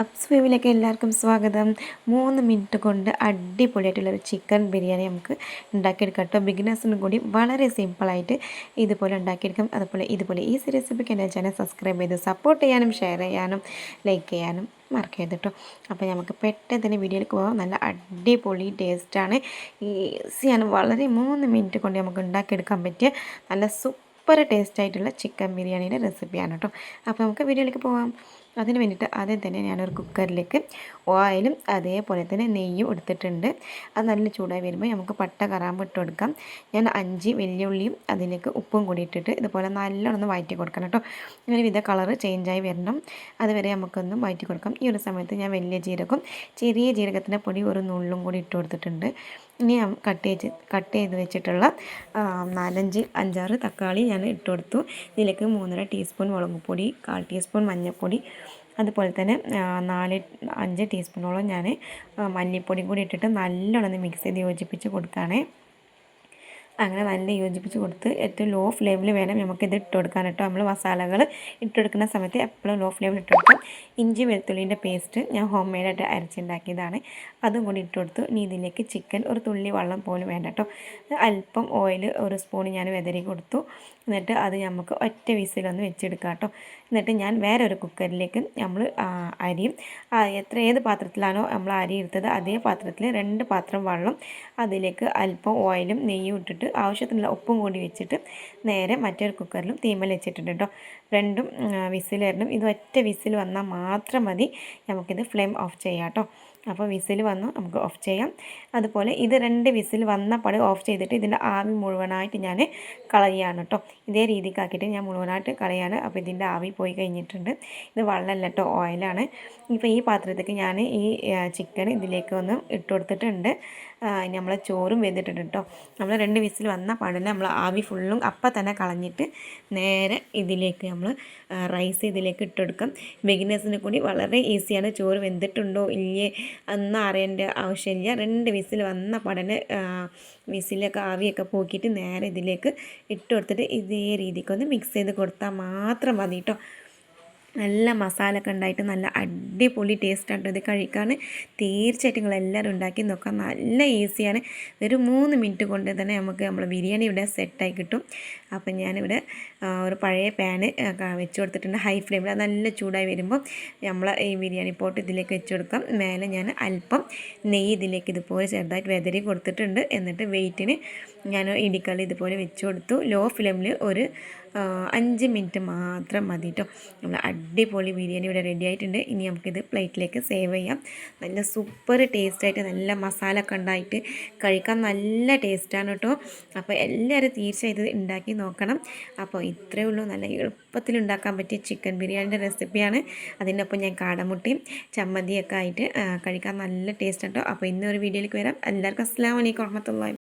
Ups വേവിലേക്ക് എല്ലാവർക്കും സ്വാഗതം. 3 minute കൊണ്ട് അടിപൊളിയായിട്ടുള്ളൊരു ചിക്കൻ ബിരിയാണി നമുക്ക് ഉണ്ടാക്കിയെടുക്കാം കേട്ടോ. ബിഗിനേഴ്സിനും കൂടി വളരെ സിമ്പിളായിട്ട് ഇതുപോലെ ഉണ്ടാക്കിയെടുക്കാം. ഇതുപോലെ ഈ റെസിപ്പിക്ക് എൻ്റെ ചാനൽ സബ്സ്ക്രൈബ് ചെയ്ത് സപ്പോർട്ട് ചെയ്യാനും ഷെയർ ചെയ്യാനും ലൈക്ക് ചെയ്യാനും മറക്കരുത് കേട്ടോ. അപ്പോൾ നമുക്ക് പെട്ടെന്ന് തന്നെ വീഡിയോയിലേക്ക് പോകാം. നല്ല അടിപൊളി ടേസ്റ്റാണ്, ഈസിയാണ്. വളരെ 3 മിനിറ്റ് കൊണ്ട് നമുക്ക് ഉണ്ടാക്കിയെടുക്കാൻ പറ്റിയ നല്ല സൂപ്പർ ടേസ്റ്റായിട്ടുള്ള ചിക്കൻ ബിരിയാണിയുടെ റെസിപ്പിയാണ് കേട്ടോ. അപ്പോൾ നമുക്ക് വീഡിയോയിലേക്ക് പോകാം. അതിന് വേണ്ടിയിട്ട് ആദ്യം തന്നെ ഞാനൊരു കുക്കറിലേക്ക് ഓയിലും അതേപോലെ തന്നെ നെയ്യും എടുത്തിട്ടുണ്ട്. അത് നല്ല ചൂടായി വരുമ്പോൾ നമുക്ക് പട്ട കറാമ്പ് ഇട്ട് കൊടുക്കാം. ഞാൻ 5 വലിയ ഉള്ളിയും അതിലേക്ക് ഉപ്പും കൂടി ഇട്ടിട്ട് ഇതുപോലെ നല്ലോണം വഴറ്റി കൊടുക്കണം കേട്ടോ. ഇങ്ങനെ വിധ കളറ് ചേഞ്ചായി വരണം, അതുവരെ നമുക്കൊന്ന് വഴറ്റി കൊടുക്കാം. ഈ ഒരു സമയത്ത് ഞാൻ വലിയ ജീരകം, ചെറിയ ജീരകത്തിൻ്റെ പൊടി ഒരു നുള്ളും കൂടി ഇട്ട് കൊടുത്തിട്ടുണ്ട്. ഇനി കട്ട് ചെയ്ത് വെച്ചിട്ടുള്ള 4-5 തക്കാളി ഞാൻ ഇട്ട് കൊടുത്തു. ഇതിലേക്ക് 3.5 ടീസ്പൂൺ മുളക് പൊടി, 1/4 ടീസ്പൂൺ മഞ്ഞൾപ്പൊടി, അതുപോലെ തന്നെ 4-5 ടീസ്പൂണോളം ഞാൻ മല്ലിപ്പൊടിയും കൂടി ഇട്ടിട്ട് നല്ലോണം മിക്സ് ചെയ്ത് യോജിപ്പിച്ച് കൊടുക്കുകയാണ്. അങ്ങനെ നല്ല യോജിപ്പിച്ച് കൊടുത്ത് ഏറ്റവും ലോ ഫ്ലെയിമിൽ വേണം നമുക്കിത് ഇട്ട് കൊടുക്കാൻ കേട്ടോ. നമ്മൾ മസാലകൾ ഇട്ടെടുക്കുന്ന സമയത്ത് എപ്പോഴും ലോ ഫ്ലെയിമിൽ ഇട്ട് കൊടുക്കും. ഇഞ്ചി വെളുത്തുള്ളിൻ്റെ പേസ്റ്റ് ഞാൻ ഹോം മെയ്ഡായിട്ട് അരച്ചുണ്ടാക്കിയതാണ്, അതും കൂടി ഇട്ട് കൊടുത്തു. ഇനി ഇതിലേക്ക് ചിക്കൻ ഒരു തുള്ളി വെള്ളം പോലും വേണ്ട കേട്ടോ. അല്പം ഓയിൽ ഒരു സ്പൂൺ ഞാൻ വെതറി കൊടുത്തു. എന്നിട്ട് അത് നമുക്ക് ഒറ്റ വിസിലൊന്ന് വെച്ചെടുക്കാം കേട്ടോ. എന്നിട്ട് ഞാൻ വേറെ ഒരു കുക്കറിലേക്ക് നമ്മൾ അരിയും ഏത് പാത്രത്തിലാണോ നമ്മൾ അരി എടുത്തത് അതേ പാത്രത്തിൽ 2 പാത്രം വെള്ളം, അതിലേക്ക് അല്പം ഓയിലും നെയ്യും ഇട്ടിട്ട് ആവശ്യത്തിനുള്ള ഉപ്പും കൂടി വെച്ചിട്ട് നേരെ മറ്റൊരു കുക്കറിലും തീമൽ വെച്ചിട്ടുണ്ട് കേട്ടോ. 2 വിസിൽ വരണം. ഇത് ഒറ്റ വിസിൽ വന്നാൽ മാത്രം മതി, നമുക്കിത് ഫ്ലെയിം ഓഫ് ചെയ്യാം കേട്ടോ. അപ്പോൾ വിസിൽ വന്നു നമുക്ക് ഓഫ് ചെയ്യാം. അതുപോലെ ഇത് 2 വിസിൽ വന്ന പടി ഓഫ് ചെയ്തിട്ട് ഇതിൻ്റെ ആവി മുഴുവനായിട്ട് ഞാൻ കളയാണ് കേട്ടോ. ഇതേ രീതിക്കാക്കിയിട്ട് ഞാൻ മുഴുവനായിട്ട് കളയാണ്. അപ്പോൾ ഇതിൻ്റെ ആവി പോയി കഴിഞ്ഞിട്ടുണ്ട്. ഇത് വെള്ളമല്ല കേട്ടോ, ഓയിലാണ്. ഇപ്പോൾ ഈ പാത്രത്തേക്ക് ഞാൻ ഈ ചിക്കൻ ഇതിലേക്ക് ഒന്ന് ഇട്ട് കൊടുത്തിട്ടുണ്ട്. നമ്മളെ ചോറും വെന്തിട്ടുണ്ട് കേട്ടോ. നമ്മൾ 2 വിസിൽ വന്ന പാടില്ല, നമ്മൾ ആവി ഫുള്ളും അപ്പം തന്നെ കളഞ്ഞിട്ട് നേരെ ഇതിലേക്ക് നമ്മൾ റൈസ് ഇതിലേക്ക് ഇട്ടെടുക്കാം. ബിഗിനേഴ്സിന് കൂടി വളരെ ഈസിയാണ്. ചോറ് വെന്തിട്ടുണ്ടോ ഇല്ലേ ഒന്നും അറിയേണ്ട ആവശ്യമില്ല. 2 വിസിൽ വന്ന പാടനെ വിസിലൊക്കെ ആവിയൊക്കെ പോക്കിയിട്ട് നേരെ ഇതിലേക്ക് ഇട്ട് കൊടുത്തിട്ട് ഇതേ രീതിക്കൊന്ന് മിക്സ് ചെയ്ത് കൊടുത്താൽ മാത്രം മതി കേട്ടോ. നല്ല മസാല ഒക്കെ ഉണ്ടായിട്ട് നല്ല അടിപൊളി ടേസ്റ്റാണ് ഇത് കഴിക്കാൻ. തീർച്ചയായിട്ടും നിങ്ങളെല്ലാവരും ഉണ്ടാക്കി നോക്കാം. നല്ല ഈസിയാണ്. ഒരു 3 മിനിറ്റ് കൊണ്ട് തന്നെ നമുക്ക് നമ്മൾ ബിരിയാണി ഇവിടെ സെറ്റായി കിട്ടും. അപ്പം ഞാനിവിടെ ഒരു പഴയ പാന് വെച്ച് കൊടുത്തിട്ടുണ്ട്. ഹൈ ഫ്ലെയിമിൽ നല്ല ചൂടായി വരുമ്പോൾ നമ്മൾ ഈ ബിരിയാണി പോട്ട് ഇതിലേക്ക് വെച്ച് കൊടുക്കാം. മേലെ ഞാൻ അല്പം നെയ്യ് ഇതിലേക്ക് ഇതുപോലെ ചെറുതായിട്ട് വെതറി കൊടുത്തിട്ടുണ്ട്. എന്നിട്ട് വെയിറ്റിന് ഞാൻ ഇടിക്കള്ളി ഇതുപോലെ വെച്ച് കൊടുത്തു. ലോ ഫ്ലെയിമിൽ ഒരു 5 മിനിറ്റ് മാത്രം മതി കേട്ടോ. നമ്മൾ അടിപൊളി ബിരിയാണി ഇവിടെ റെഡി ആയിട്ടുണ്ട്. ഇനി നമുക്കിത് പ്ലേറ്റിലേക്ക് സേവ് ചെയ്യാം. നല്ല സൂപ്പർ ടേസ്റ്റായിട്ട് നല്ല മസാല ഒക്കെ ഉണ്ടായിട്ട് കഴിക്കാൻ നല്ല ടേസ്റ്റാണ് കേട്ടോ. അപ്പോൾ എല്ലാവരും തീർച്ചയായിട്ടും ഇത് ഉണ്ടാക്കി നോക്കണം. അപ്പോൾ ഇത്രയേ ഉള്ളൂ, നല്ല എളുപ്പത്തിൽ ഉണ്ടാക്കാൻ പറ്റിയ ചിക്കൻ ബിരിയാണിൻ്റെ റെസിപ്പിയാണ്. അതിൻ്റെ ഒപ്പം ഞാൻ കാടമുട്ടയും ചമ്മന്തിയൊക്കെ ആയിട്ട് കഴിക്കാൻ നല്ല ടേസ്റ്റ് കേട്ടോ. അപ്പോൾ ഇന്നൊരു വീഡിയോയിലേക്ക് വരാം. എല്ലാവർക്കും അസ്സലാമു അലൈക്കും വറഹ്മത്തുള്ളാഹി.